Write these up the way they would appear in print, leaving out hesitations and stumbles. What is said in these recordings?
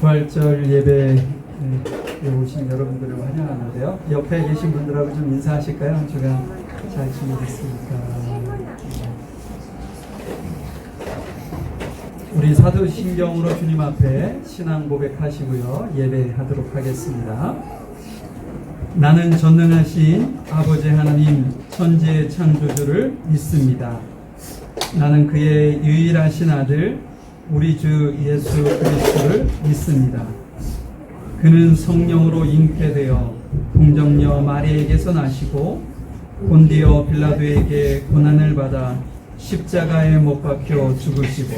부활절 예배에 오신 여러분들을 환영하는데요. 옆에 계신 분들하고 좀 인사하실까요? 제가 잘 지내겠습니까? 우리 사도신경으로 주님 앞에 신앙 고백하시고요. 예배하도록 하겠습니다. 나는 전능하신 아버지 하나님 천지의 창조주를 믿습니다. 나는 그의 유일하신 아들 우리 주 예수 그리스도를 믿습니다. 그는 성령으로 잉태되어 동정녀 마리에게서 나시고 본디오 빌라도에게 고난을 받아 십자가에 못 박혀 죽으시고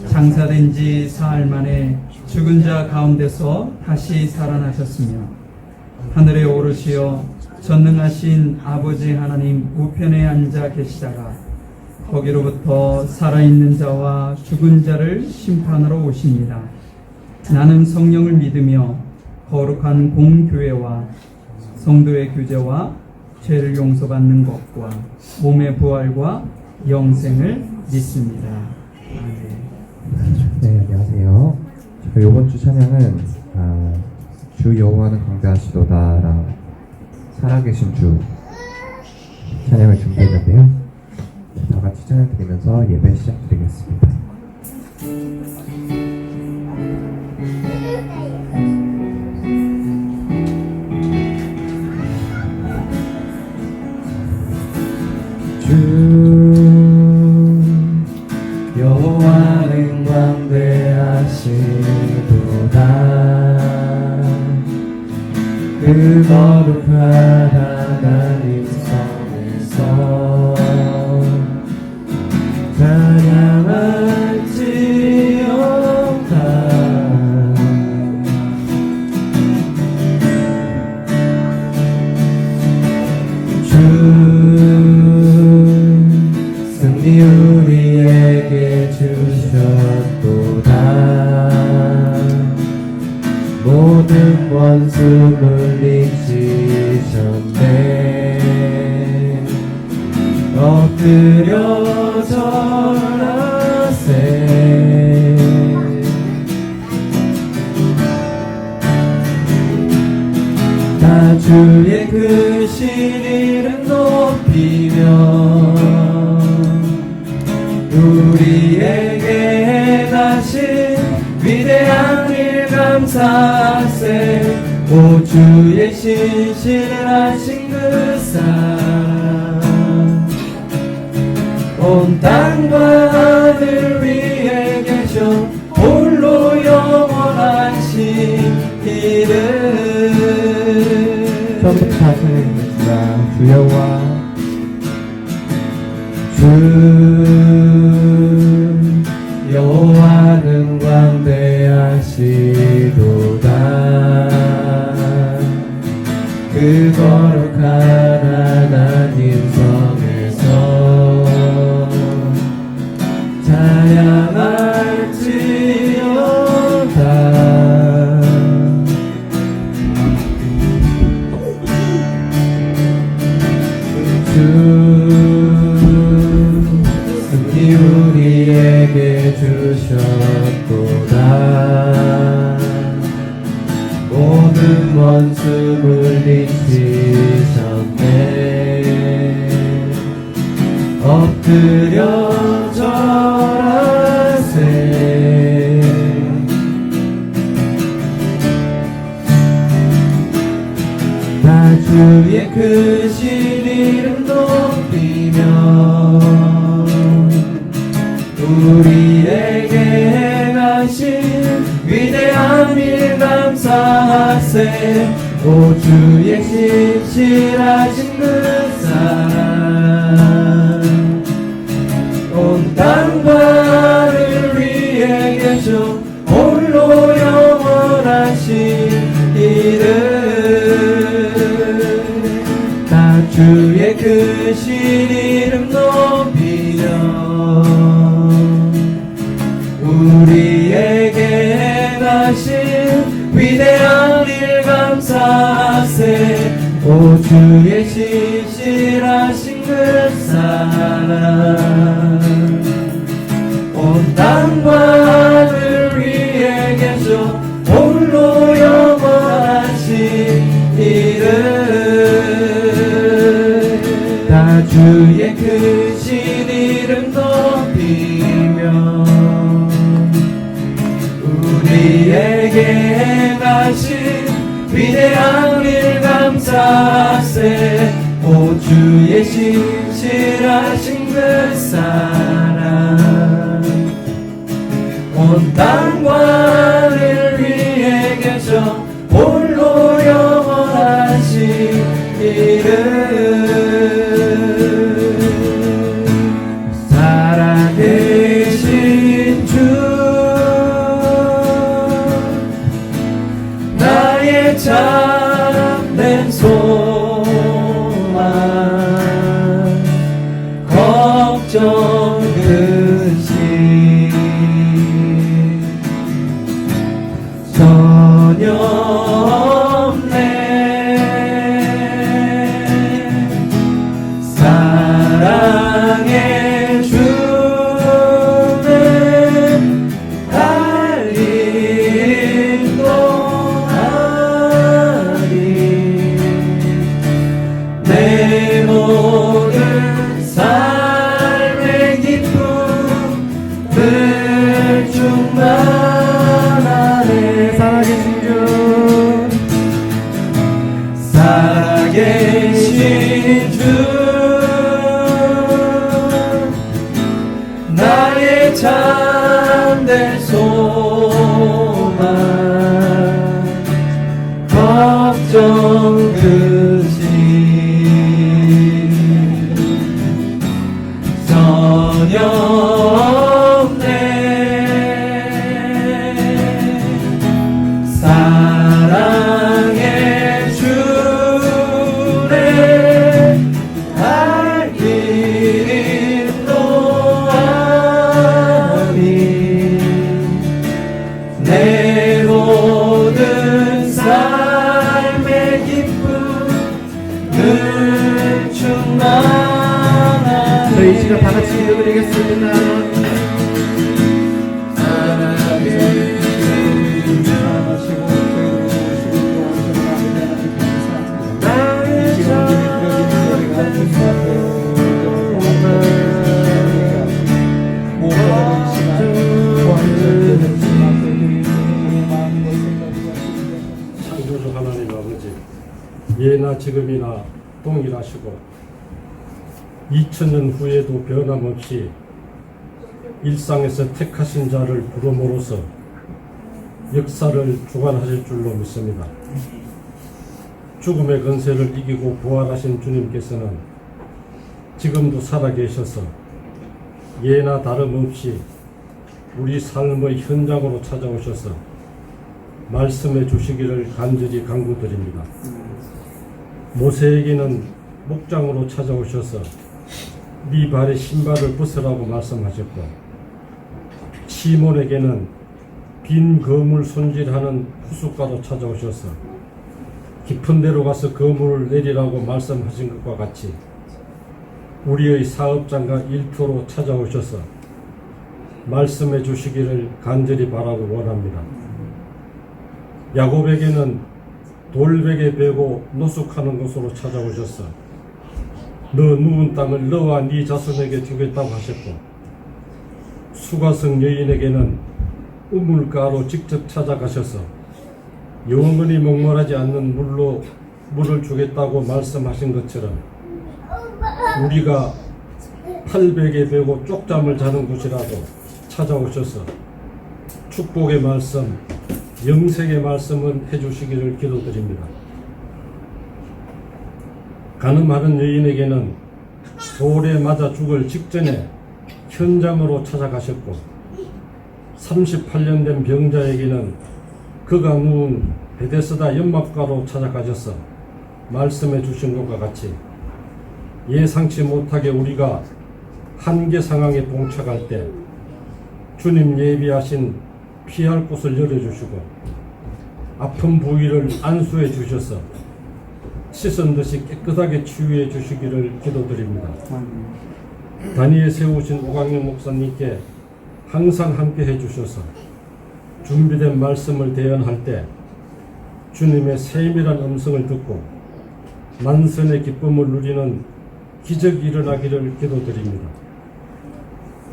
장사된 지 사흘 만에 죽은 자 가운데서 다시 살아나셨으며 하늘에 오르시어 전능하신 아버지 하나님 우편에 앉아 계시다가 거기로부터 살아있는 자와 죽은 자를 심판하러 오십니다. 나는 성령을 믿으며 거룩한 공교회와 성도의 규제와 죄를 용서받는 것과 몸의 부활과 영생을 믿습니다. 네, 안녕하세요. 이번 주 찬양은 주 여호와는 강대하시도다랑 살아계신 주 찬양을 준비했는데요. 다 같이 찬양 드리면서 예배 시작드리겠습니다. 주 여호와는 광대하시도다 그 거룩한 하나님 성에서 찬양할지어다. 주 승리 우리에게 주셨도다. 모든 원수 물리치셨네. 엎드려 절하세. 다 주의 크신 이름 높이며 우리에게 행하신 위대한 일 감사하세. 오 주의 신실하신 그 사랑 온 땅과 하늘 위에 계셔 홀로 영원하신 이름. 처음부터 다시 찬양드리겠습니다. 주 여호와 주 여호와는 광대하시도다 그 거룩한 하나님 성에서 찬양할지어다. 주 승리 우리에게 주셨도다. 모든 원수 물리치셨네. 엎드려 절하세. 다 주의 크신 이름 높이며 우리에게 행하신 위대한 일 감사하세. 오 주의 신실하신 그 사랑 온 땅과 하늘 위에 계셔 홀로 영원하신 이름. 다 주의 크신 이름 높이며 우리에게 행하신 위대한 일 감사하세. 오 주의 신실하신 그 사랑 온 땅과 하늘 위에 계셔 우리에게 행하신 위대한 일 감사세. 오 주의 신실하신 그 사랑 온 땅과 를 위해 계셔 홀로 영원하신 이름 살아계신 주 나의 참된 소망 걱정 근심 전혀 없네. 사랑의 주는 달림도 하리. 내 모든 삶의 기쁨을 충만하네. 살아계신 주 살아계신 주 나의 참된 소망 걱정 근심 전혀 없네. 사랑의 주를 알 길도 아니. 내 모든 삶의 기쁨을 충만하네. 저희 이 시간 다 같이 읽어드리겠습니다. 창조주 하나님 아버지, 예나 지금이나 동일하시고 2000년 후에도 변함없이 일상에서 택하신 자를 부름으로써 역사를 주관하실 줄로 믿습니다. 죽음의 권세를 이기고 부활하신 주님께서는 지금도 살아계셔서 예나 다름없이 우리 삶의 현장으로 찾아오셔서 말씀해 주시기를 간절히 간구드립니다. 모세에게는 목장으로 찾아오셔서 네 발에 신발을 벗으라고 말씀하셨고, 시몬에게는 빈 거물 손질하는 후숟가로 찾아오셔서 깊은 데로 가서 거물을 내리라고 말씀하신 것과 같이 우리의 사업장과 일터로 찾아오셔서 말씀해 주시기를 간절히 바라고 원합니다. 야곱에게는 돌베개 베고 노숙하는 곳으로 찾아오셔서 너 누운 땅을 너와 네 자손에게 주겠다고 하셨고, 수가성 여인에게는 우물가로 직접 찾아가셔서 영원히 목말하지 않는 물을 주겠다고 말씀하신 것처럼 우리가 800에 베고 쪽잠을 자는 곳이라도 찾아오셔서 축복의 말씀, 영생의 말씀을 해주시기를 기도드립니다. 간음하는 여인에게는 돌에 맞아 죽을 직전에 현장으로 찾아가셨고, 38년 된 병자에게는 그가 누운 베데스다 연못가로 찾아가셔서 말씀해 주신 것과 같이 예상치 못하게 우리가 한계 상황에 봉착할 때 주님 예비하신 피할 곳을 열어주시고 아픈 부위를 안수해 주셔서 씻은 듯이 깨끗하게 치유해 주시기를 기도드립니다. 다니엘 세우신 오광영 목사님께 항상 함께 해주셔서 준비된 말씀을 대언할 때 주님의 세밀한 음성을 듣고 만선의 기쁨을 누리는 기적이 일어나기를 기도드립니다.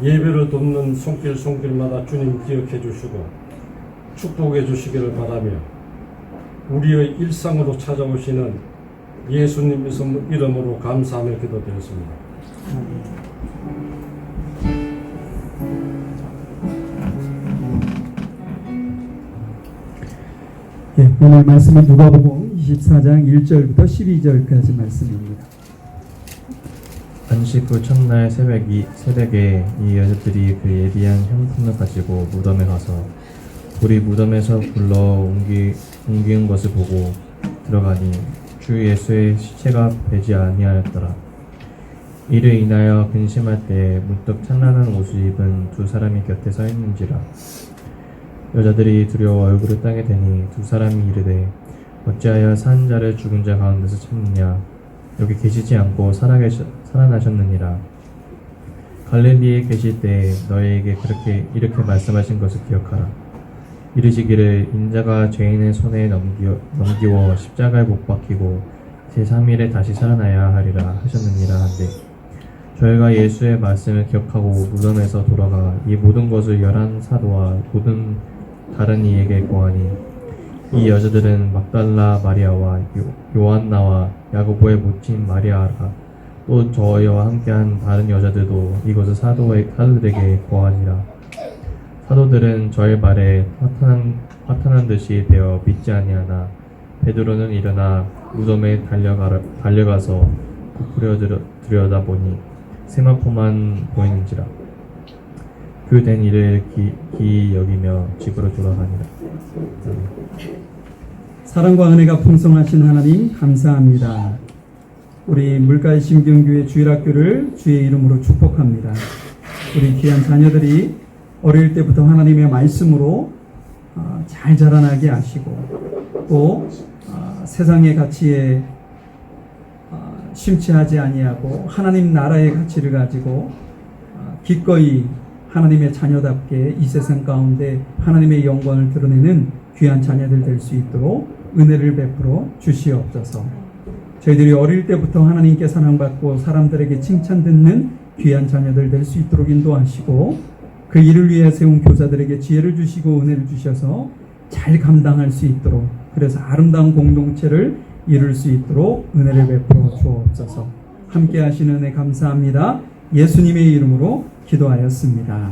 예배를 돕는 손길마다 주님 기억해 주시고 축복해 주시기를 바라며 우리의 일상으로 찾아오시는 예수님 이름으로 감사하며 기도드렸습니다. 예, 오늘 말씀은 누가복음 24장 1절부터 12절까지 말씀입니다. 안식 후 첫날 새벽에 이 여자들이 그 예비한 향품을 가지고 무덤에 가서 우리 무덤에서 굴러 옮긴 것을 보고 들어가니 주 예수의 시체가 되지 아니하였더라. 이를 인하여 근심할 때 문득 찬란한 옷을 입은 두 사람이 곁에 서 있는지라. 여자들이 두려워 얼굴을 땅에 대니 두 사람이 이르되 어찌하여 산 자를 죽은 자 가운데서 찾느냐. 여기 계시지 않고 살아나셨느니라. 갈릴리에 계실 때 너희에게 이렇게 말씀하신 것을 기억하라. 이르시기를 인자가 죄인의 손에 넘기워 십자가에 못 박히고 제3일에 다시 살아나야 하리라 하셨느니라 한데 저희가 예수의 말씀을 기억하고 무덤에서 돌아가 이 모든 것을 11사도와 모든 다른 이에게 고하니 이 여자들은 막달라 마리아와 요한나와 야고보의 모친 마리아라 또 저희와 함께한 다른 여자들도 이것을 사도들에게 고하니라. 사도들은 저의 말에 화탄한 듯이 되어 믿지 아니하나 베드로는 일어나 무덤에 달려가서 부풀려 들여다보니 세마포만 보이는지라. 그 된 일을 기이 여기며 집으로 돌아가니라. 사랑과 은혜가 풍성하신 하나님 감사합니다. 우리 물가의 신경교회 주일학교를 주의 이름으로 축복합니다. 우리 귀한 자녀들이 어릴 때부터 하나님의 말씀으로 잘 자라나게 하시고 또 세상의 가치에 심취하지 아니하고 하나님 나라의 가치를 가지고 기꺼이 하나님의 자녀답게 이 세상 가운데 하나님의 영광을 드러내는 귀한 자녀들 될 수 있도록 은혜를 베풀어 주시옵소서. 저희들이 어릴 때부터 하나님께 사랑받고 사람들에게 칭찬 듣는 귀한 자녀들 될 수 있도록 인도하시고 그 일을 위해 세운 교사들에게 지혜를 주시고 은혜를 주셔서 잘 감당할 수 있도록 그래서 아름다운 공동체를 이룰 수 있도록 은혜를 베풀어 주옵소서. 함께 하시는 은혜 감사합니다. 예수님의 이름으로 기도하였습니다.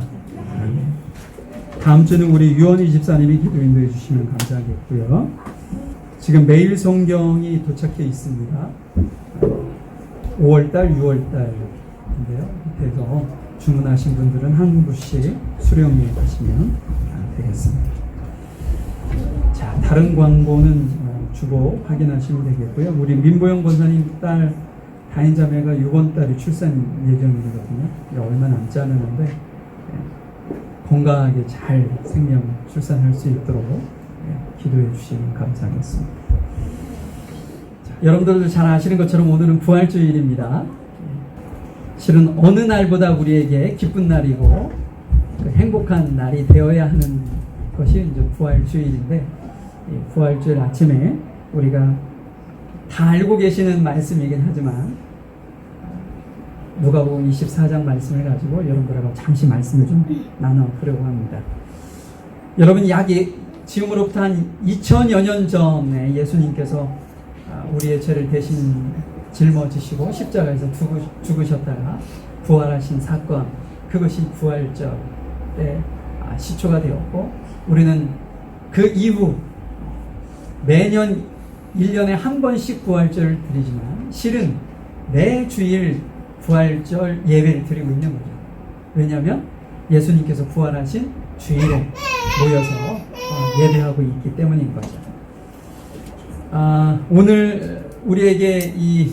다음 주는 우리 유원희 집사님이 기도 인도해 주시면 감사하겠고요. 지금 매일 성경이 도착해 있습니다. 5월달, 6월달인데요. 그래서 주문하신 분들은 한 부씩 수령해 가시면 되겠습니다. 자, 다른 광고는 주보 확인하시면 되겠고요. 우리 민보영 권사님 딸 다인자매가 6월 달에 출산 예정이거든요. 얼마 남지 않았는데 건강하게 잘 생명 출산할 수 있도록 기도해 주시면 감사하겠습니다. 자, 여러분들도 잘 아시는 것처럼 오늘은 부활주일입니다. 실은 어느 날보다 우리에게 기쁜 날이고 행복한 날이 되어야 하는 것이 이제 부활주일인데 부활주일 아침에 우리가 다 알고 계시는 말씀이긴 하지만 누가복음 24장 말씀을 가지고 여러분들하고 잠시 말씀을 좀 나눠보려고 합니다. 여러분 지금으로부터 한 2000여 년 전에 예수님께서 우리의 죄를 대신 짊어지시고 십자가에서 죽으셨다가 부활하신 사건, 그것이 부활절의 시초가 되었고 우리는 그 이후 매년 1년에 한 번씩 부활절을 드리지만 실은 매 주일 부활절 예배를 드리고 있는 거죠. 왜냐하면 예수님께서 부활하신 주일에 모여서 예배하고 있기 때문인 거죠. 오늘 우리에게 이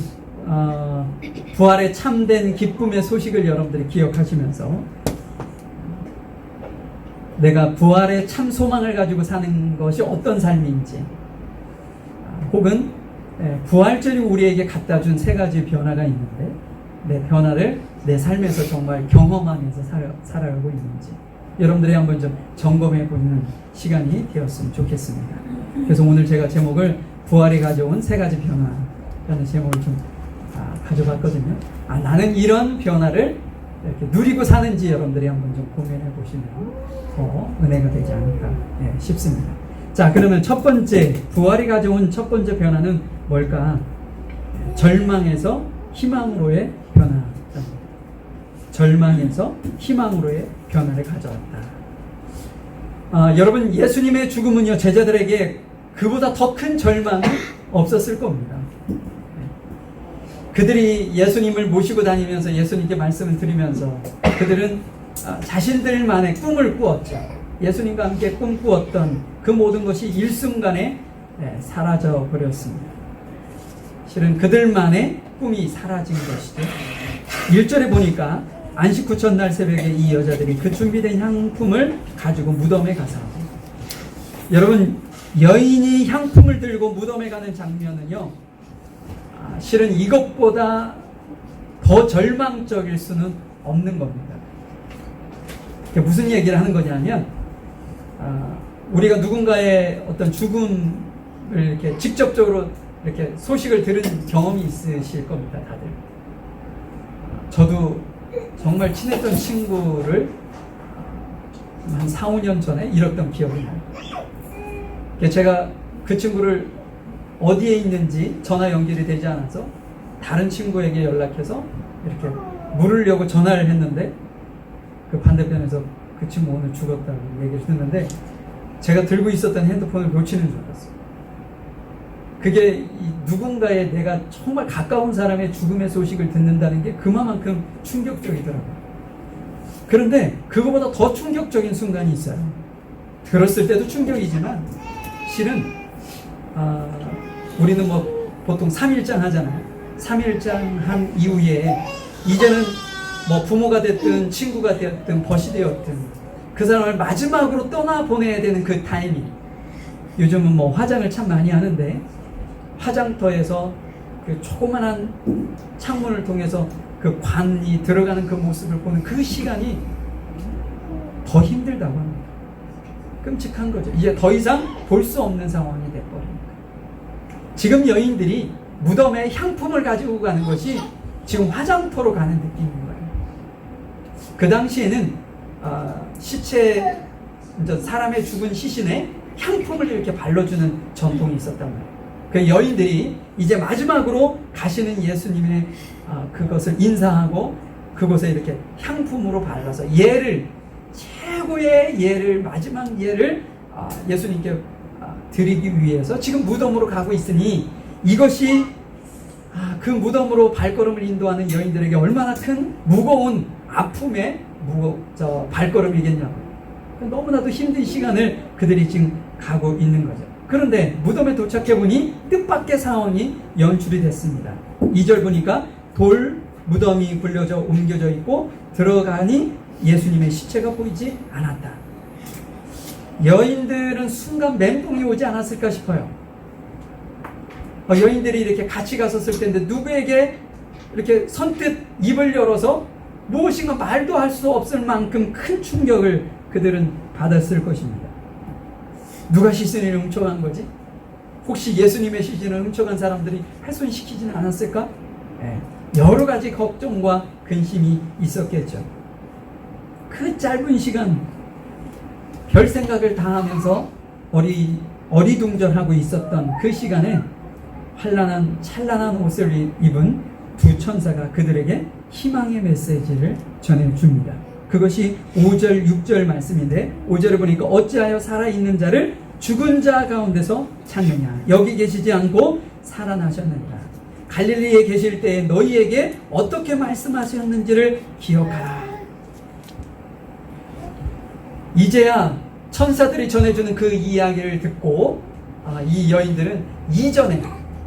부활의 참된 기쁨의 소식을 여러분들이 기억하시면서 내가 부활의 참 소망을 가지고 사는 것이 어떤 삶인지 혹은 부활절이 우리에게 갖다 준 세 가지 변화가 있는데 내 변화를 내 삶에서 정말 경험하면서 살아가고 있는지 여러분들이 한번 좀 점검해 보는 시간이 되었으면 좋겠습니다. 그래서 오늘 제가 제목을 부활이 가져온 세 가지 변화라는 제목을 좀 가져봤거든요. 나는 이런 변화를 이렇게 누리고 사는지 여러분들이 한번 좀 고민해 보시면 더 은혜가 되지 않을까 싶습니다. 자, 그러면 첫 번째, 부활이 가져온 첫 번째 변화는 뭘까? 절망에서 희망으로의 변화. 절망에서 희망으로의 변화를 가져왔다. 여러분, 예수님의 죽음은요, 제자들에게 그보다 더 큰 절망은 없었을 겁니다. 그들이 예수님을 모시고 다니면서 예수님께 말씀을 드리면서 그들은 자신들만의 꿈을 꾸었죠. 예수님과 함께 꿈꾸었던 그 모든 것이 일순간에 사라져 버렸습니다. 실은 그들만의 꿈이 사라진 것이죠. 1절에 보니까 안식 후 첫날 새벽에 이 여자들이 그 준비된 향품을 가지고 무덤에 가서, 여러분, 여인이 향품을 들고 무덤에 가는 장면은요, 실은 이것보다 더 절망적일 수는 없는 겁니다. 무슨 얘기를 하는 거냐면, 우리가 누군가의 어떤 죽음을 이렇게 직접적으로 이렇게 소식을 들은 경험이 있으실 겁니다, 다들. 저도 정말 친했던 친구를 한 4, 5년 전에 잃었던 기억이 나요. 제가 그 친구를 어디에 있는지 전화 연결이 되지 않아서 다른 친구에게 연락해서 이렇게 물으려고 전화를 했는데, 그 반대편에서 그 친구 오늘 죽었다고 얘기를 듣는데 제가 들고 있었던 핸드폰을 놓치는 줄 알았어요. 그게 누군가의, 내가 정말 가까운 사람의 죽음의 소식을 듣는다는 게 그만큼 충격적이더라고요. 그런데 그거보다 더 충격적인 순간이 있어요. 들었을 때도 충격이지만 실은 우리는 뭐 보통 3일장 하잖아요. 3일장 한 이후에 이제는 뭐 부모가 됐든 친구가 됐든 벗이 되었든 그 사람을 마지막으로 떠나보내야 되는 그 타이밍. 요즘은 뭐 화장을 참 많이 하는데 화장터에서 그 조그만한 창문을 통해서 그 관이 들어가는 그 모습을 보는 그 시간이 더 힘들다고 합니다. 끔찍한 거죠. 이제 더 이상 볼 수 없는 상황이 돼버립니다. 지금 여인들이 무덤에 향품을 가지고 가는 것이 지금 화장터로 가는 느낌인 거예요. 그 당시에는 시체, 사람의 죽은 시신에 향품을 이렇게 발라주는 전통이 있었단 말이에요. 그 여인들이 이제 마지막으로 가시는 예수님의 그것을 인사하고 그곳에 이렇게 향품으로 발라서 예를, 최고의 예를, 마지막 예를 예수님께 드리기 위해서 지금 무덤으로 가고 있으니 이것이 그 무덤으로 발걸음을 인도하는 여인들에게 얼마나 큰 무거운 아픔의 발걸음이겠냐고. 너무나도 힘든 시간을 그들이 지금 가고 있는 거죠. 그런데 무덤에 도착해보니 뜻밖의 상황이 연출이 됐습니다. 2절 보니까 돌 무덤이 굴려져 옮겨져 있고 들어가니 예수님의 시체가 보이지 않았다. 여인들은 순간 멘붕이 오지 않았을까 싶어요. 여인들이 이렇게 같이 갔었을 텐데 누구에게 이렇게 선뜻 입을 열어서 무엇인가 말도 할 수 없을 만큼 큰 충격을 그들은 받았을 것입니다. 누가 시신을 훔쳐간 거지? 혹시 예수님의 시신을 훔쳐간 사람들이 훼손시키지는 않았을까? 여러 가지 걱정과 근심이 있었겠죠. 그 짧은 시간 별 생각을 다 하면서 어리둥절하고 있었던 그 시간에 찬란한 옷을 입은 두 천사가 그들에게 희망의 메시지를 전해줍니다. 그것이 5절, 6절 말씀인데 5절을 보니까 어찌하여 살아있는 자를 죽은 자 가운데서 찾느냐. 여기 계시지 않고 살아나셨느니라. 갈릴리에 계실 때에 너희에게 어떻게 말씀하셨는지를 기억하라. 이제야 천사들이 전해주는 그 이야기를 듣고 이 여인들은 이전에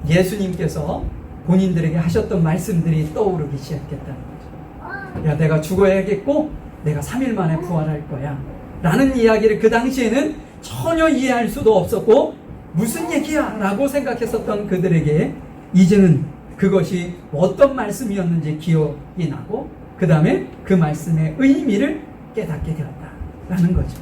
예수님께서 본인들에게 하셨던 말씀들이 떠오르기 시작했다는 거죠. 야, 내가 죽어야겠고 내가 3일 만에 부활할 거야 라는 이야기를 그 당시에는 전혀 이해할 수도 없었고 무슨 얘기야 라고 생각했었던 그들에게 이제는 그것이 어떤 말씀이었는지 기억이 나고 그 다음에 그 말씀의 의미를 깨닫게 되었다라는 거죠.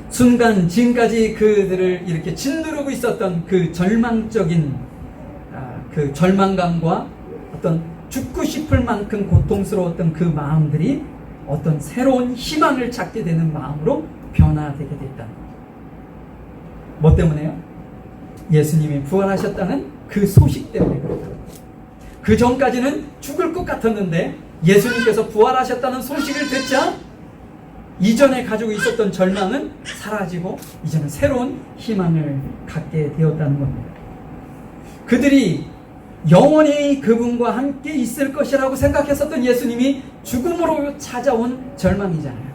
순간 지금까지 그들을 이렇게 짓누르고 있었던 그 절망적인 그 절망감과 어떤 죽고 싶을 만큼 고통스러웠던 그 마음들이 어떤 새로운 희망을 찾게 되는 마음으로 변화되게 됐다는 거예요. 뭐 때문에요? 예수님이 부활하셨다는 그 소식 때문에 그렇다. 그 전까지는 죽을 것 같았는데 예수님께서 부활하셨다는 소식을 듣자 이전에 가지고 있었던 절망은 사라지고 이제는 새로운 희망을 갖게 되었다는 겁니다. 그들이 영원히 그분과 함께 있을 것이라고 생각했었던 예수님이 죽음으로 찾아온 절망이잖아요.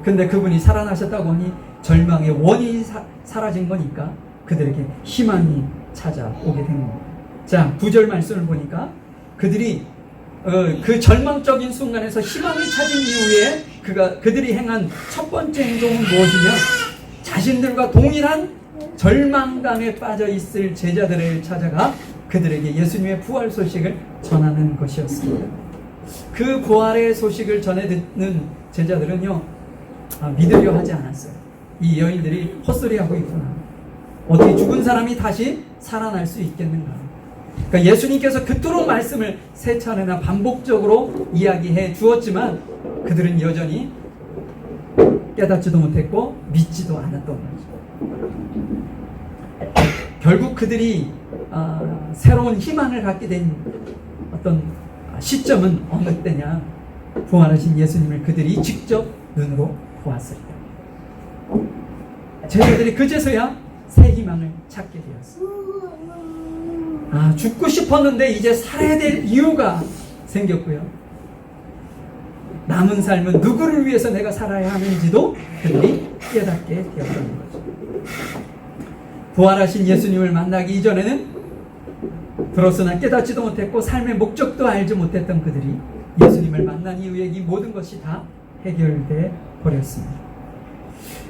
근데 그분이 살아나셨다고 하니 절망의 원인이 사라진 거니까 그들에게 희망이 찾아오게 된 겁니다. 자, 9절 말씀을 보니까 그들이 그 절망적인 순간에서 희망을 찾은 이후에 그들이 행한 첫 번째 행동은 무엇이냐? 자신들과 동일한 절망감에 빠져 있을 제자들을 찾아가 그들에게 예수님의 부활 소식을 전하는 것이었습니다. 그 부활의 소식을 전해 듣는 제자들은요, 믿으려 하지 않았어요. 이 여인들이 헛소리하고 있구나. 어떻게 죽은 사람이 다시 살아날 수 있겠는가? 그러니까 예수님께서 그토록 말씀을 세 차례나 반복적으로 이야기해 주었지만 그들은 여전히 깨닫지도 못했고 믿지도 않았던 거죠. 결국 그들이 새로운 희망을 갖게 된 어떤 시점은 어느 때냐? 부활하신 예수님을 그들이 직접 눈으로 보았을 때. 제자들이 그제서야 새 희망을 찾게 되었어요. 죽고 싶었는데 이제 살아야 될 이유가 생겼고요. 남은 삶은 누구를 위해서 내가 살아야 하는지도 그들이 깨닫게 되었던 거죠. 부활하신 예수님을 만나기 이전에는 들었으나 깨닫지도 못했고 삶의 목적도 알지 못했던 그들이 예수님을 만난 이후에 이 모든 것이 다 해결돼 버렸습니다.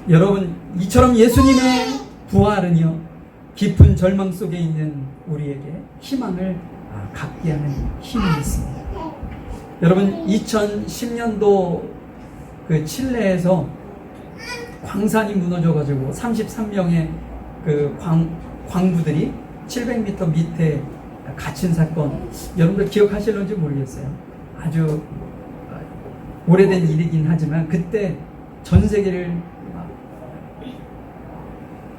여러분, 이처럼 예수님의 부활은요, 깊은 절망 속에 있는 우리에게 희망을 갖게 하는 힘이 있습니다. 여러분, 2010년도 그 칠레에서 광산이 무너져가지고 33명의 그 광부들이 700m 밑에 갇힌 사건, 여러분들 기억하실런지 모르겠어요. 아주 오래된 일이긴 하지만 그때 전 세계를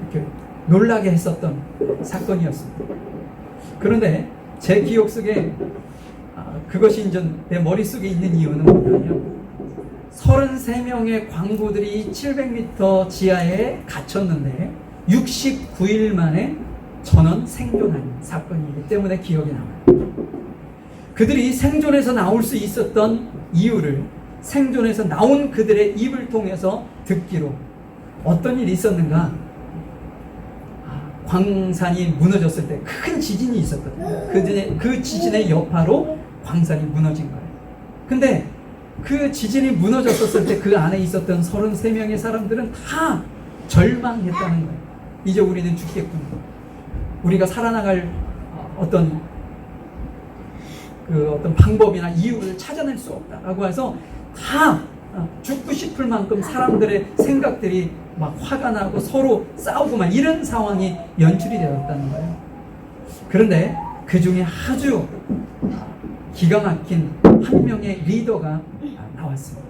이렇게 놀라게 했었던 사건이었습니다. 그런데 제 기억 속에 그것이 이제 내 머릿속에 있는 이유는 뭐냐면 33명의 광부들이 700m 지하에 갇혔는데 69일 만에 전원 생존한 사건이기 때문에 기억이 남아요. 그들이 생존해서 나올 수 있었던 이유를 생존해서 나온 그들의 입을 통해서 듣기로 어떤 일이 있었는가? 광산이 무너졌을 때 큰 지진이 있었거든요. 그 지진의 여파로 광산이 무너진 거예요. 근데 그 지진이 무너졌었을 때 그 안에 있었던 33명의 사람들은 다 절망했다는 거예요. 이제 우리는 죽겠구나. 우리가 살아나갈 어떤 방법이나 이유를 찾아낼 수 없다라고 해서 다 죽고 싶을 만큼 사람들의 생각들이 막 화가 나고 서로 싸우고 막 이런 상황이 연출이 되었다는 거예요. 그런데 그 중에 아주 기가 막힌 한 명의 리더가 나왔습니다.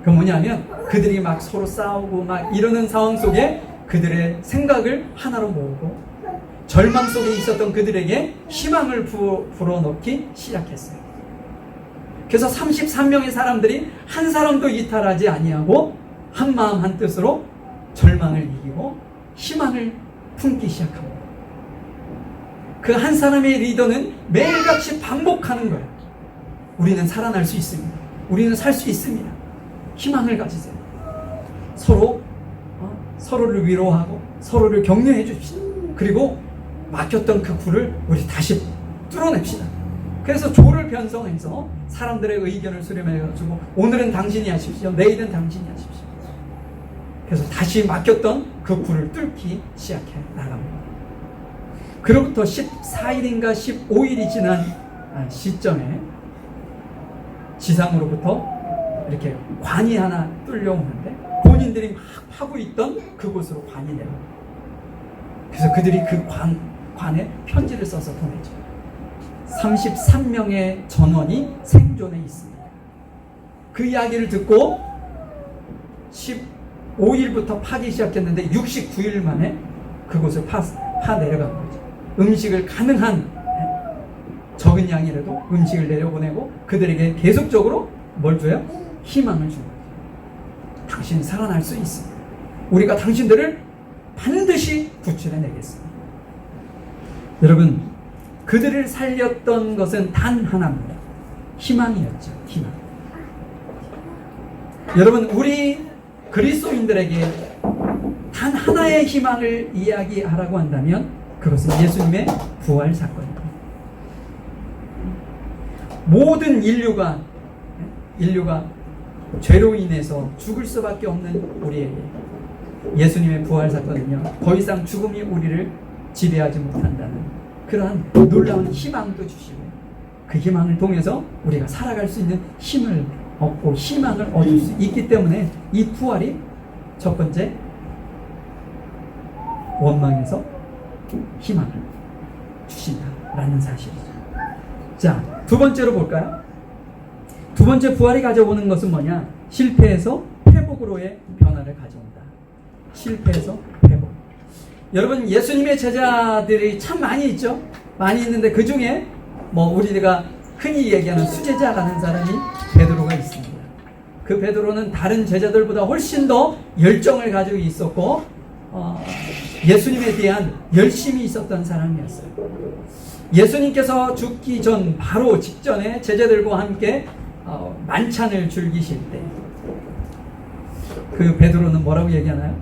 그 뭐냐면 그들이 막 서로 싸우고 막 이러는 상황 속에 그들의 생각을 하나로 모으고 절망 속에 있었던 그들에게 희망을 불어넣기 시작했어요. 그래서 33명의 사람들이 한 사람도 이탈하지 아니하고 한 마음 한 뜻으로 절망을 이기고 희망을 품기 시작합니다. 그 한 사람의 리더는 매일같이 반복하는 거예요. 우리는 살아날 수 있습니다. 우리는 살 수 있습니다. 희망을 가지세요. 서로를 위로하고 서로를 격려해 줍시다. 그리고 막혔던 그 굴을 우리 다시 뚫어냅시다. 그래서 조를 편성해서 사람들의 의견을 수렴해가지고 오늘은 당신이 하십시오. 내일은 당신이 하십시오. 그래서 다시 막혔던 그 굴을 뚫기 시작해 나갑니다. 그로부터 14일인가 15일이 지난 시점에 지상으로부터 이렇게 관이 하나 뚫려오는데 본인들이 막 파고 있던 그곳으로 관이 내려옵니다. 그래서 그들이 그 관에 편지를 써서 보내죠. 33명의 전원이 생존해 있습니다. 그 이야기를 듣고 15일부터 파기 시작했는데 69일 만에 그곳을 파 내려간 거죠. 음식을 가능한 적은 양이라도 음식을 내려보내고 그들에게 계속적으로 뭘 줘요? 희망을 준 거예요. 당신이 살아날 수 있습니다. 우리가 당신들을 반드시 구출해내겠습니다. 여러분, 그들을 살렸던 것은 단 하나입니다. 희망이었죠. 희망. 여러분, 우리 그리스도인들에게 단 하나의 희망을 이야기하라고 한다면 그것은 예수님의 부활 사건입니다. 모든 인류가 죄로 인해서 죽을 수밖에 없는 우리에게 예수님의 부활 사건은요, 더 이상 죽음이 우리를 지배하지 못한다는 그러한 놀라운 희망도 주시고, 그 희망을 통해서 우리가 살아갈 수 있는 힘을 얻고 희망을 얻을 수 있기 때문에 이 부활이 첫 번째 원망에서 희망을 주신다라는 사실이죠. 자, 두 번째로 볼까요? 두 번째 부활이 가져오는 것은 뭐냐? 실패에서 회복으로의 변화를 가져온다. 실패에서 회복. 여러분, 예수님의 제자들이 참 많이 있죠? 많이 있는데 그 중에 우리가 흔히 얘기하는 수제자라는 사람이 베드로가 있습니다. 그 베드로는 다른 제자들보다 훨씬 더 열정을 가지고 있었고 예수님에 대한 열심이 있었던 사람이었어요. 예수님께서 죽기 전 바로 직전에 제자들과 함께 만찬을 즐기실 때 그 베드로는 뭐라고 얘기하나요?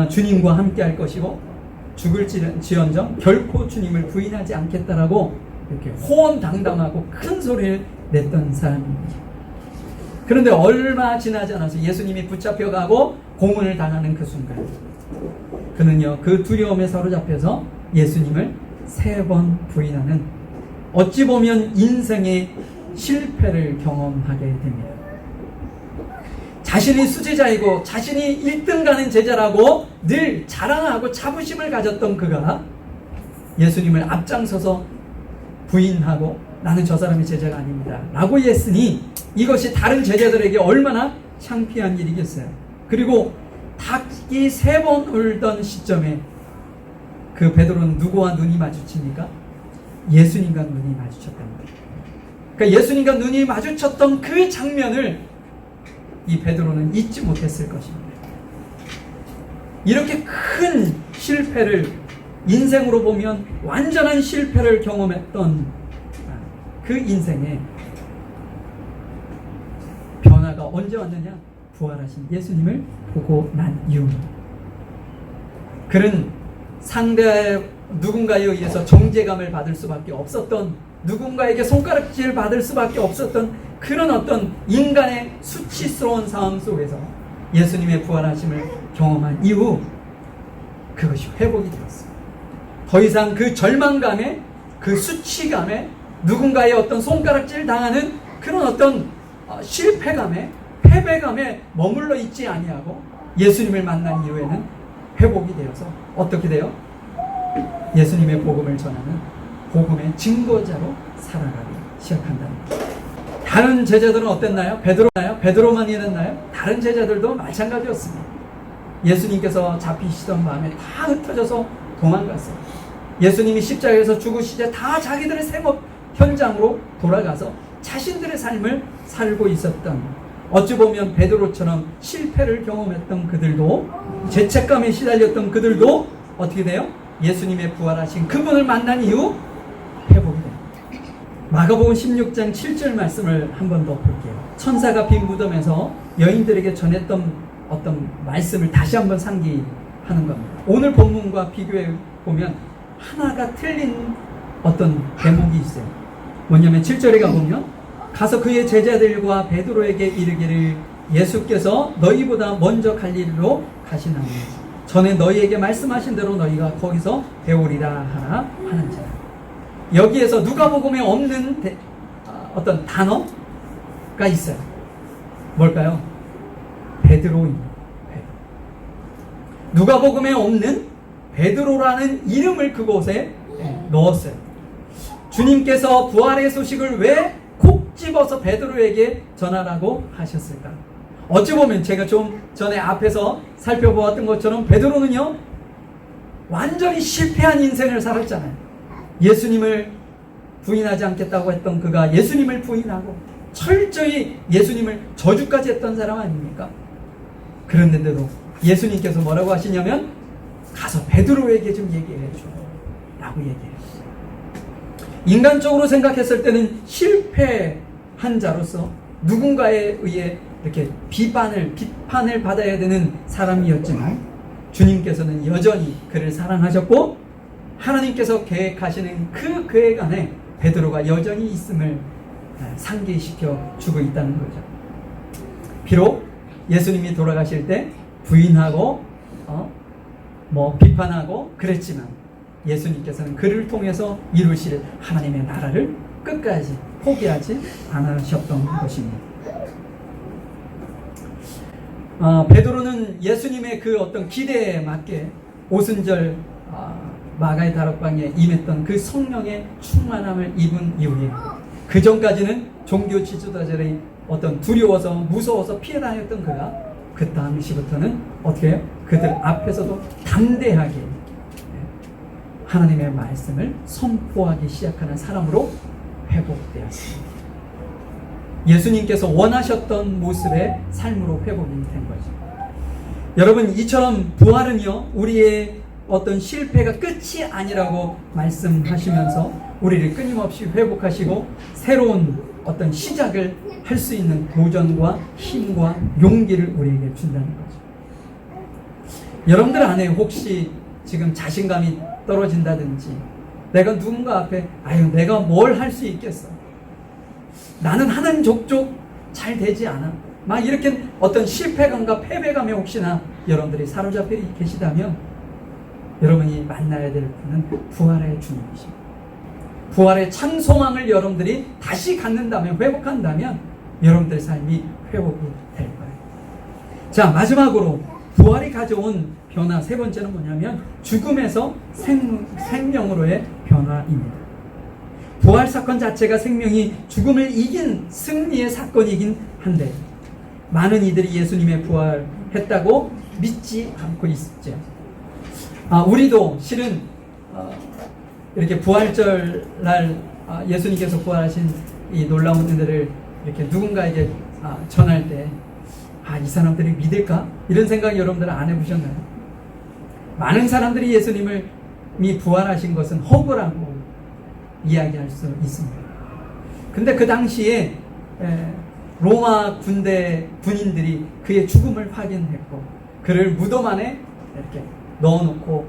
주님과 함께 할 것이고 죽을지언정 결코 주님을 부인하지 않겠다라고 이렇게 호언당당하고 큰 소리를 냈던 사람입니다. 그런데 얼마 지나지 않아서 예수님이 붙잡혀가고 고문을 당하는 그 순간 그는요, 그 두려움에 사로잡혀서 예수님을 3번 부인하는, 어찌 보면 인생의 실패를 경험하게 됩니다. 자신이 수제자이고 자신이 1등 가는 제자라고 늘 자랑하고 자부심을 가졌던 그가 예수님을 앞장서서 부인하고 나는 저 사람의 제자가 아닙니다 라고 했으니 이것이 다른 제자들에게 얼마나 창피한 일이겠어요. 그리고 닭이 3번 울던 시점에 그 베드로는 누구와 눈이 마주칩니까? 예수님과 눈이 마주쳤단 말이에요. 그러니까 예수님과 눈이 마주쳤던 그 장면을 이 베드로는 잊지 못했을 것입니다. 이렇게 큰 실패를, 인생으로 보면 완전한 실패를 경험했던 그 인생에 변화가 언제 왔느냐? 부활하신 예수님을 보고 난 이후입니다. 그는 상대 누군가에 의해서 정죄감을 받을 수밖에 없었던, 누군가에게 손가락질을 받을 수밖에 없었던 그런 어떤 인간의 수치스러운 상황 속에서 예수님의 부활하심을 경험한 이후 그것이 회복이 되었습니다. 더 이상 그 절망감에, 그 수치감에, 누군가의 어떤 손가락질 당하는 그런 어떤 실패감에, 패배감에 머물러 있지 아니하고 예수님을 만난 이후에는 회복이 되어서 어떻게 돼요? 예수님의 복음을 전하는 복음의 증거자로 살아가기 시작한다는 거죠. 다른 제자들은 어땠나요? 베드로만 이랬나요? 다른 제자들도 마찬가지였습니다. 예수님께서 잡히시던 마음에 다 흩어져서 도망갔어요. 예수님이 십자가에서 죽으시자 다 자기들의 생업 현장으로 돌아가서 자신들의 삶을 살고 있었던, 어찌 보면 베드로처럼 실패를 경험했던 그들도, 죄책감에 시달렸던 그들도 어떻게 돼요? 예수님의 부활하신 그분을 만난 이후 회복이 됩니다. 마가복음 16장 7절 말씀을 한 번 더 볼게요. 천사가 빈 무덤에서 여인들에게 전했던 어떤 말씀을 다시 한번 상기하는 겁니다. 오늘 본문과 비교해 보면 하나가 틀린 어떤 대목이 있어요. 뭐냐면 7절에 가보면 가서 그의 제자들과 베드로에게 이르기를 예수께서 너희보다 먼저 갈릴리로 가시나니 전에 너희에게 말씀하신 대로 너희가 거기서 배우리라 하라 하는지라. 여기에서 누가복음에 없는 어떤 단어가 있어요. 뭘까요? 베드로입니다. 베드로. 누가복음에 없는 베드로라는 이름을 그곳에 넣었어요. 주님께서 부활의 소식을 왜 콕 집어서 베드로에게 전하라고 하셨을까? 어찌 보면 제가 좀 전에 앞에서 살펴보았던 것처럼 베드로는요, 완전히 실패한 인생을 살았잖아요. 예수님을 부인하지 않겠다고 했던 그가 예수님을 부인하고 철저히 예수님을 저주까지 했던 사람 아닙니까? 그런데도 예수님께서 뭐라고 하시냐면, 가서 베드로에게 좀 얘기해 줘 라고 얘기해요. 인간적으로 생각했을 때는 실패한 자로서 누군가에 의해 이렇게 비판을 받아야 되는 사람이었지만, 주님께서는 여전히 그를 사랑하셨고 하나님께서 계획하시는 그 계획 안에 베드로가 여전히 있음을 상기시켜 주고 있다는 거죠. 비록 예수님이 돌아가실 때 부인하고 비판하고 그랬지만, 예수님께서는 그를 통해서 이루실 하나님의 나라를 끝까지 포기하지 않으셨던 것입니다. 베드로는 예수님의 그 어떤 기대에 맞게 오순절 마가의 다락방에 임했던 그 성령의 충만함을 입은 이후에, 그 전까지는 종교 지도자들의 어떤 두려워서 무서워서 피해 다녔던 그가 그 당시부터는 어떻게 해요? 그들 앞에서도 담대하게 하나님의 말씀을 선포하기 시작하는 사람으로 회복되었습니다. 예수님께서 원하셨던 모습의 삶으로 회복이 된 거죠. 여러분, 이처럼 부활은요, 우리의 어떤 실패가 끝이 아니라고 말씀하시면서 우리를 끊임없이 회복하시고 새로운 어떤 시작을 할 수 있는 도전과 힘과 용기를 우리에게 준다는 거죠. 여러분들 안에 혹시 지금 자신감이 떨어진다든지, 내가 누군가 앞에 내가 뭘 할 수 있겠어, 나는 하는 족족 잘 되지 않아, 막 이렇게 어떤 실패감과 패배감에 혹시나 여러분들이 사로잡혀 계시다면, 여러분이 만나야 될 분은 부활의 주님이십니다. 부활의 참 소망을 여러분들이 다시 갖는다면, 회복한다면 여러분들의 삶이 회복이 될 거예요. 자, 마지막으로 부활이 가져온 변화 세 번째는 뭐냐면, 죽음에서 생명으로의 변화입니다. 부활 사건 자체가 생명이 죽음을 이긴 승리의 사건이긴 한데, 많은 이들이 예수님의 부활했다고 믿지 않고 있죠. 우리도 실은 이렇게 부활절 날 예수님께서 부활하신 이 놀라운 은혜를 이렇게 누군가에게 전할 때, 이 사람들이 믿을까? 이런 생각 여러분들은 안 해보셨나요? 많은 사람들이 예수님이 부활하신 것은 허구라고 이야기할 수 있습니다. 근데 그 당시에 로마 군대 군인들이 그의 죽음을 확인했고, 그를 무덤 안에 이렇게 넣어놓고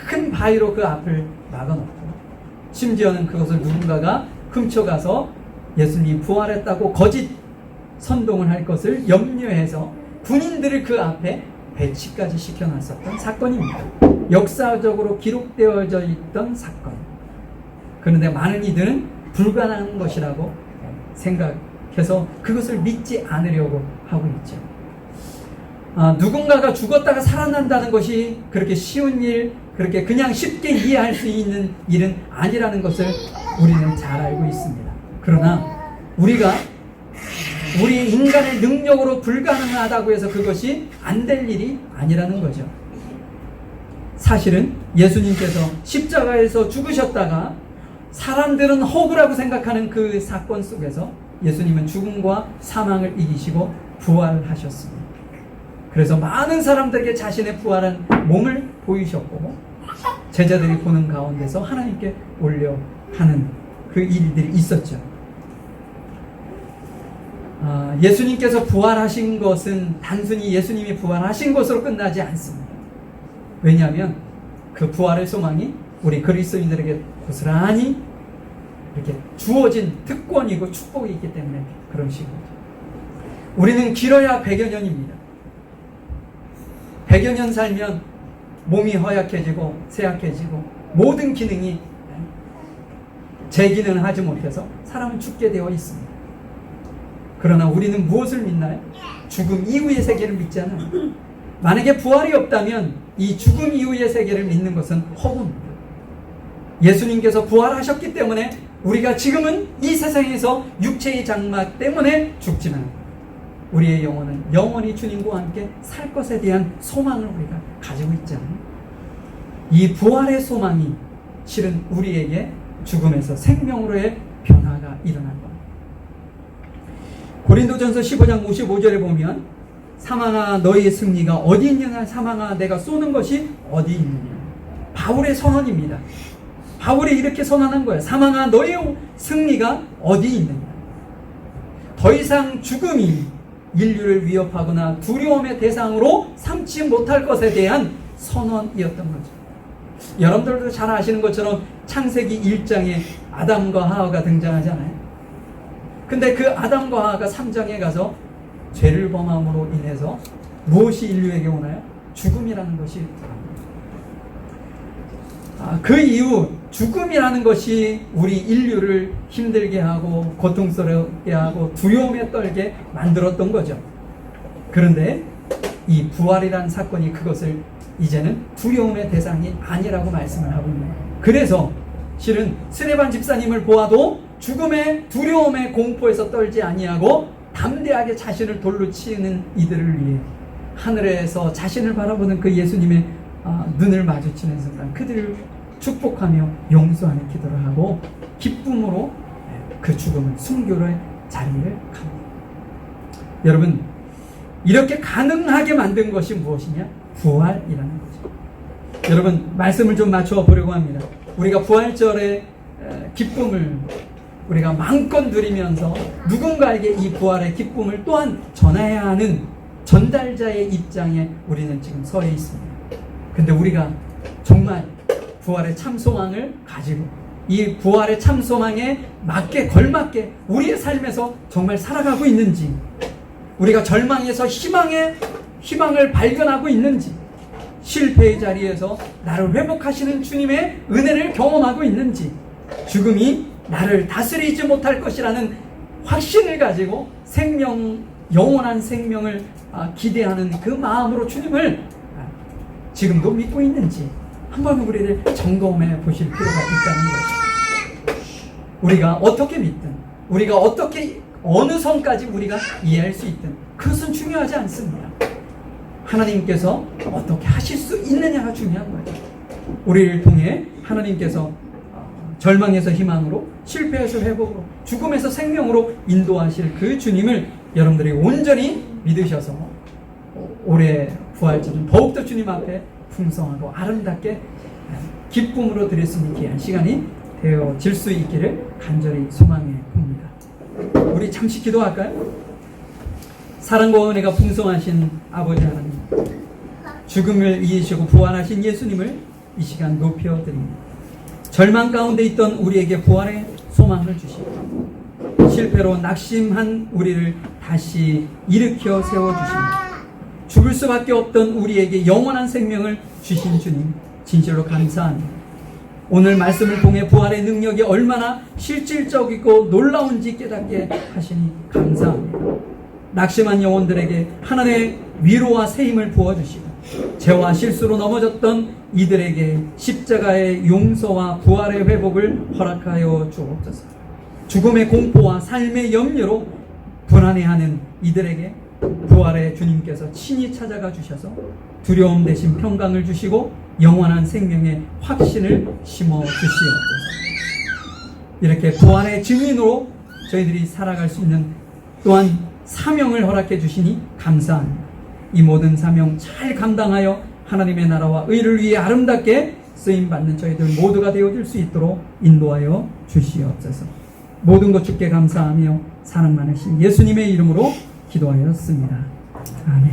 큰 바위로 그 앞을 막아놓고, 심지어는 그것을 누군가가 훔쳐가서 예수님이 부활했다고 거짓 선동을 할 것을 염려해서 군인들을 그 앞에 배치까지 시켜놨었던 사건입니다. 역사적으로 기록되어져 있던 사건. 그런데 많은 이들은 불가능한 것이라고 생각해서 그것을 믿지 않으려고 하고 있죠. 누군가가 죽었다가 살아난다는 것이 그렇게 쉬운 일, 그렇게 그냥 쉽게 이해할 수 있는 일은 아니라는 것을 우리는 잘 알고 있습니다. 그러나 우리가 우리 인간의 능력으로 불가능하다고 해서 그것이 안 될 일이 아니라는 거죠. 사실은 예수님께서 십자가에서 죽으셨다가 사람들은 허구라고 생각하는 그 사건 속에서 예수님은 죽음과 사망을 이기시고 부활하셨습니다. 그래서 많은 사람들에게 자신의 부활한 몸을 보이셨고, 제자들이 보는 가운데서 하나님께 올려하는 그 일들이 있었죠. 예수님께서 부활하신 것은 단순히 예수님이 부활하신 것으로 끝나지 않습니다. 왜냐하면 그 부활의 소망이 우리 그리스도인들에게 고스란히 이렇게 주어진 특권이고 축복이 있기 때문에 그런 식이죠. 우리는 길어야 100여 년입니다. 100여 년 살면 몸이 허약해지고 쇠약해지고 모든 기능이 재기능을 하지 못해서 사람은 죽게 되어 있습니다. 그러나 우리는 무엇을 믿나요? 죽음 이후의 세계를 믿잖아요. 만약에 부활이 없다면 이 죽음 이후의 세계를 믿는 것은 허구입니다. 예수님께서 부활하셨기 때문에 우리가 지금은 이 세상에서 육체의 장막 때문에 죽지만 우리의 영혼은 영원히 주님과 함께 살 것에 대한 소망을 우리가 가지고 있잖아요. 이 부활의 소망이 실은 우리에게 죽음에서 생명으로의 변화가 일어난 겁니다. 고린도전서 15장 55절에 보면 사망아 너희의 승리가 어디 있느냐, 사망아 내가 쏘는 것이 어디 있느냐. 바울의 선언입니다. 바울이 이렇게 선언한 거예요. 사망아 너희의 승리가 어디 있느냐. 더 이상 죽음이 인류를 위협하거나 두려움의 대상으로 삼지 못할 것에 대한 선언이었던 거죠. 여러분들도 잘 아시는 것처럼 창세기 1장에 아담과 하와가 등장하잖아요. 근데 그 아담과 하와가 3장에 가서 죄를 범함으로 인해서 무엇이 인류에게 오나요? 죽음이라는 것이 들어옵니다. 그 이후 죽음이라는 것이 우리 인류를 힘들게 하고 고통스럽게 하고 두려움에 떨게 만들었던 거죠. 그런데 이 부활이라는 사건이 그것을 이제는 두려움의 대상이 아니라고 말씀을 하고 있는 거예요. 그래서 실은 스데반 집사님을 보아도 죽음의 두려움의 공포에서 떨지 아니하고 담대하게 자신을 돌로 치는 이들을 위해 하늘에서 자신을 바라보는 그 예수님의 눈을 마주치는 순간 그들을 축복하며 용서하는 기도를 하고 기쁨으로 그 죽음을 순교의 자리를 갑니다. 여러분, 이렇게 가능하게 만든 것이 무엇이냐? 부활이라는 거죠. 여러분, 말씀을 좀 맞춰 보려고 합니다. 우리가 부활절의 기쁨을 우리가 마음껏 누리면서 누군가에게 이 부활의 기쁨을 또한 전해야 하는 전달자의 입장에 우리는 지금 서 있습니다. 근데 우리가 정말 부활의 참소망을 가지고 이 부활의 참소망에 맞게 걸맞게 우리의 삶에서 정말 살아가고 있는지, 우리가 절망에서 희망을 발견하고 있는지, 실패의 자리에서 나를 회복하시는 주님의 은혜를 경험하고 있는지, 죽음이 나를 다스리지 못할 것이라는 확신을 가지고 영원한 생명을 기대하는 그 마음으로 주님을 지금도 믿고 있는지 한번 우리를 점검해 보실 필요가 있다는 것입니다. 우리가 어떻게 믿든, 우리가 어느 선까지 우리가 이해할 수 있든 그것은 중요하지 않습니다. 하나님께서 어떻게 하실 수 있느냐가 중요한 거예요. 우리를 통해 하나님께서 절망에서 희망으로, 실패에서 회복으로, 죽음에서 생명으로 인도하실 그 주님을 여러분들이 온전히 믿으셔서 올해 부활절은 더욱더 주님 앞에 풍성하고 아름답게 기쁨으로 드릴 수 있는 귀한 시간이 되어질 수 있기를 간절히 소망해 봅니다. 우리 잠시 기도할까요? 사랑과 은혜가 풍성하신 아버지 하나님, 죽음을 이기시고 부활하신 예수님을 이 시간 높여드립니다. 절망 가운데 있던 우리에게 부활의 소망을 주시고 실패로 낙심한 우리를 다시 일으켜 세워주십니다. 죽을 수밖에 없던 우리에게 영원한 생명을 주신 주님, 진실로 감사합니다. 오늘 말씀을 통해 부활의 능력이 얼마나 실질적이고 놀라운지 깨닫게 하시니 감사합니다. 낙심한 영혼들에게 하나님의 위로와 세임을 부어주시고 죄와 실수로 넘어졌던 이들에게 십자가의 용서와 부활의 회복을 허락하여 주옵소서. 죽음의 공포와 삶의 염려로 불안해하는 이들에게 부활의 주님께서 친히 찾아가 주셔서 두려움 대신 평강을 주시고 영원한 생명의 확신을 심어 주시옵소서. 이렇게 부활의 증인으로 저희들이 살아갈 수 있는 또한 사명을 허락해 주시니 감사합니다. 이 모든 사명 잘 감당하여 하나님의 나라와 의를 위해 아름답게 쓰임받는 저희들 모두가 되어줄 수 있도록 인도하여 주시옵소서. 모든 것 주께 감사하며 사랑 많으신 예수님의 이름으로 기도하였습니다. 아멘.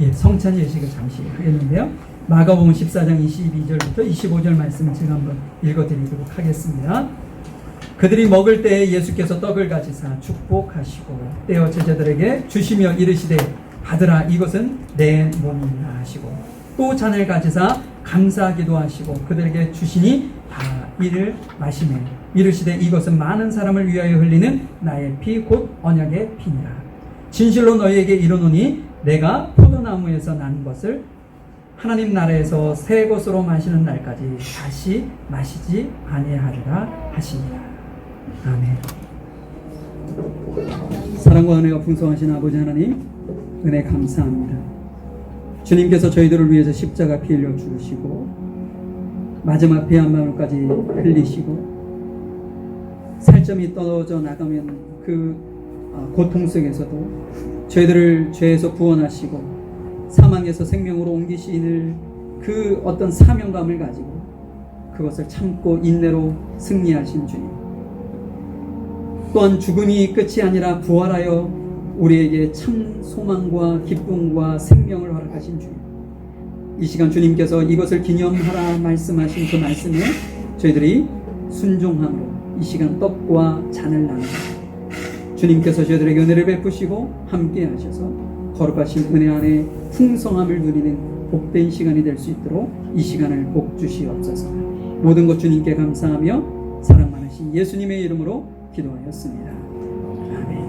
예, 성찬 예식을 잠시 하겠는데요. 마가복음 14장 22절부터 25절 말씀을 제가 한번 읽어드리도록 하겠습니다. 그들이 먹을 때에 예수께서 떡을 가지사 축복하시고 떼어 제자들에게 주시며 이르시되 받으라, 이것은 내 몸이라 하시고 또 잔을 가지사 감사하기도 하시고 그들에게 주시니 다 이를 마시매 이르시되 이것은 많은 사람을 위하여 흘리는 나의 피 곧 언약의 피니라. 진실로 너희에게 이르노니 내가 포도나무에서 난 것을 하나님 나라에서 새 것으로 마시는 날까지 다시 마시지 아니하리라 하시니라. 아멘. 사랑과 은혜가 풍성하신 아버지 하나님, 은혜 감사합니다. 주님께서 저희들을 위해서 십자가 피 흘려 주시고 마지막 피 한 방울까지 흘리시고 살점이 떨어져 나가면 그 고통 속에서도 저희들을 죄에서 구원하시고 사망에서 생명으로 옮기시는 그 어떤 사명감을 가지고 그것을 참고 인내로 승리하신 주님, 또한 죽음이 끝이 아니라 부활하여 우리에게 참 소망과 기쁨과 생명을 허락하신 주님, 이 시간 주님께서 이것을 기념하라 말씀하신 그 말씀에 저희들이 순종함으로 이 시간 떡과 잔을 나누고 주님께서 저희들에게 은혜를 베푸시고 함께 하셔서 거룩하신 은혜 안에 풍성함을 누리는 복된 시간이 될 수 있도록 이 시간을 복 주시옵소서. 모든 것 주님께 감사하며 사랑 많으신 예수님의 이름으로 기도하였습니다. 아멘.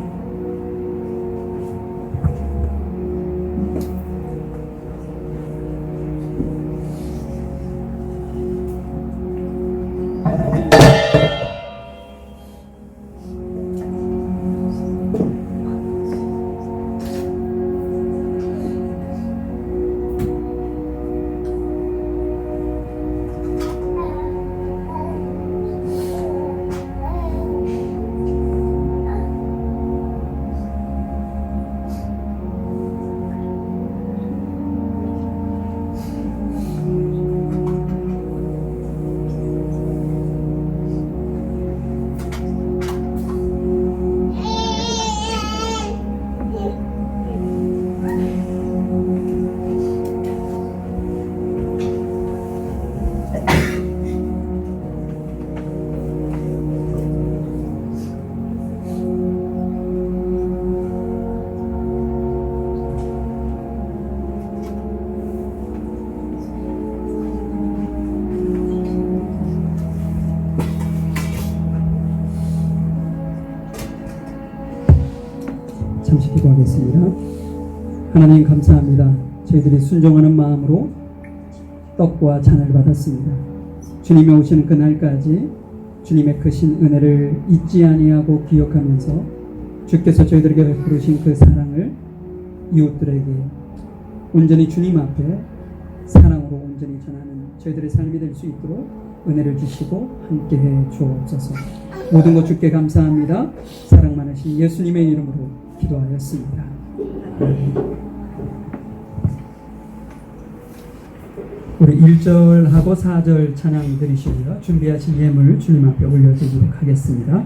잠시 기도하겠습니다. 하나님 감사합니다. 저희들이 순종하는 마음으로 떡과 잔을 받았습니다. 주님이 오시는 그날까지 주님의 크신 은혜를 잊지 아니하고 기억하면서 주께서 저희들에게 베푸신 그 사랑을 이웃들에게 온전히 주님 앞에 사랑으로 온전히 전하는 저희들의 삶이 될 수 있도록 은혜를 주시고 함께해 주옵소서. 모든 것 주께 감사합니다. 사랑 많으신 예수님의 이름으로 기도하였습니다. 우리 1절하고 4절 찬양 드리시고요. 준비하신 예물 주님 앞에 올려드리도록 하겠습니다.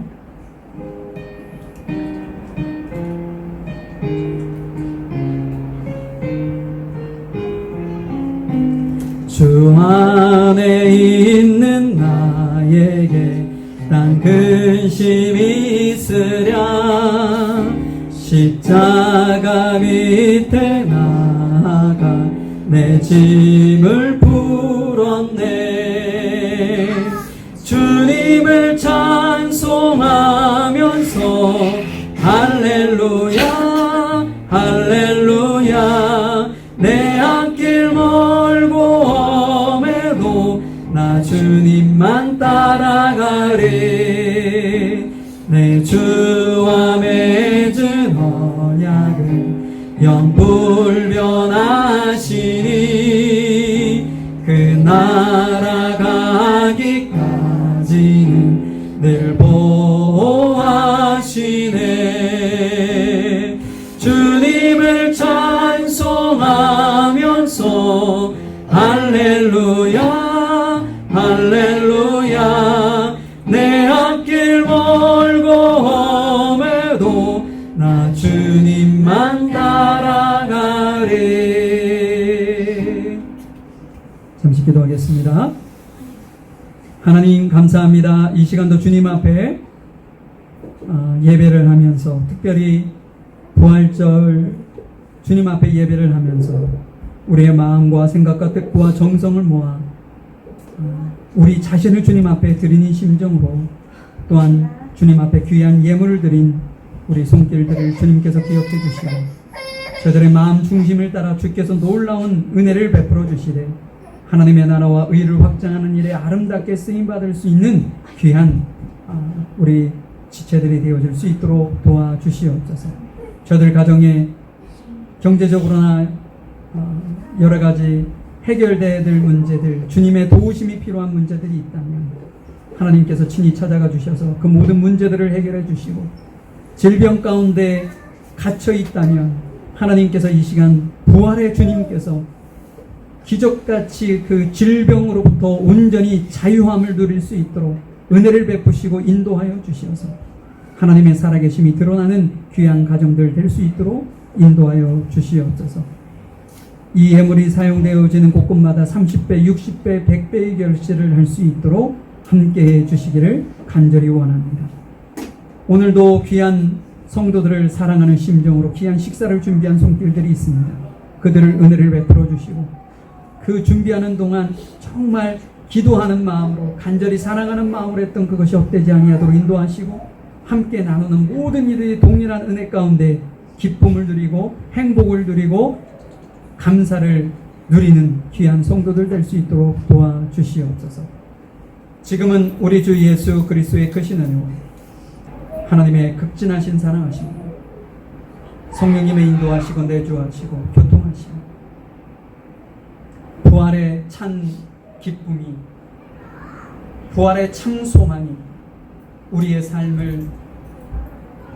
주 안에 있는 나에게 난 근심이 있으랴 십자가 밑에 나아가 내 짐을 풀었네. 주님을 찬송하면서 할렐루야 할렐루야 내 앞길 멀고 험해도 나 주님만 따라가리. 내 주와 맺은 언약을 영불변하시니 그 날아가기까지는 늘 보호하시네. 주님을 찬송하면서 할렐루야 할렐루야 내 앞길 멀고 험해도 나 주님만 따라가리. 잠시 기도하겠습니다. 하나님 감사합니다. 이 시간도 주님 앞에 예배를 하면서 특별히 부활절 주님 앞에 예배를 하면서 우리의 마음과 생각과 뜻과 정성을 모아 우리 자신을 주님 앞에 드리는 심정으로 또한 주님 앞에 귀한 예물을 드린 우리 손길들을 주님께서 기억해 주시고 저들의 마음 중심을 따라 주께서 놀라운 은혜를 베풀어 주시되 하나님의 나라와 의를 확장하는 일에 아름답게 쓰임받을 수 있는 귀한 우리 지체들이 되어줄 수 있도록 도와주시옵소서. 저들 가정에 경제적으로나 여러 가지 해결돼야 될 문제들, 주님의 도우심이 필요한 문제들이 있다면 하나님께서 친히 찾아가 주셔서 그 모든 문제들을 해결해 주시고, 질병 가운데 갇혀 있다면 하나님께서 이 시간 부활의 주님께서 기적같이 그 질병으로부터 온전히 자유함을 누릴 수 있도록 은혜를 베푸시고 인도하여 주시어서 하나님의 살아계심이 드러나는 귀한 가정들 될 수 있도록 인도하여 주시옵소서. 이 예물이 사용되어지는 곳곳마다 30배, 60배, 100배의 결실을 할 수 있도록 함께해 주시기를 간절히 원합니다. 오늘도 귀한 성도들을 사랑하는 심정으로 귀한 식사를 준비한 손길들이 있습니다. 그들을 은혜를 베풀어 주시고, 그 준비하는 동안 정말 기도하는 마음으로 간절히 사랑하는 마음으로 했던 그것이 헛되지 아니하도록 인도하시고, 함께 나누는 모든 이들이 동일한 은혜 가운데 기쁨을 누리고 행복을 누리고 감사를 누리는 귀한 성도들 될 수 있도록 도와주시옵소서. 지금은 우리 주 예수 그리스도의 크신 은혜와 하나님의 극진하신 사랑하심과 성령님의 인도하시고 내주하시고 교통하시고 부활의 찬 기쁨이, 부활의 참 소망이 우리의 삶을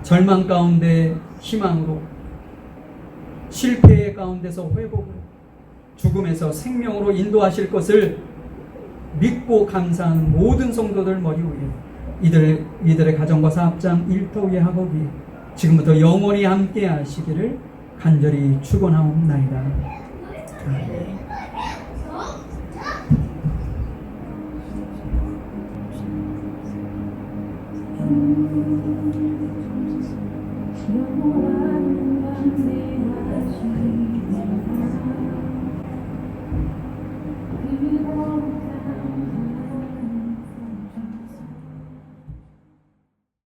절망 가운데 희망으로, 실패의 가운데서 회복으로, 죽음에서 생명으로 인도하실 것을 믿고 감사하는 모든 성도들 머리 위에, 이들의 가정과 사업장, 일터 위에 학업 위에 지금부터 영원히 함께 하시기를 간절히 축원하옵나이다. 아멘.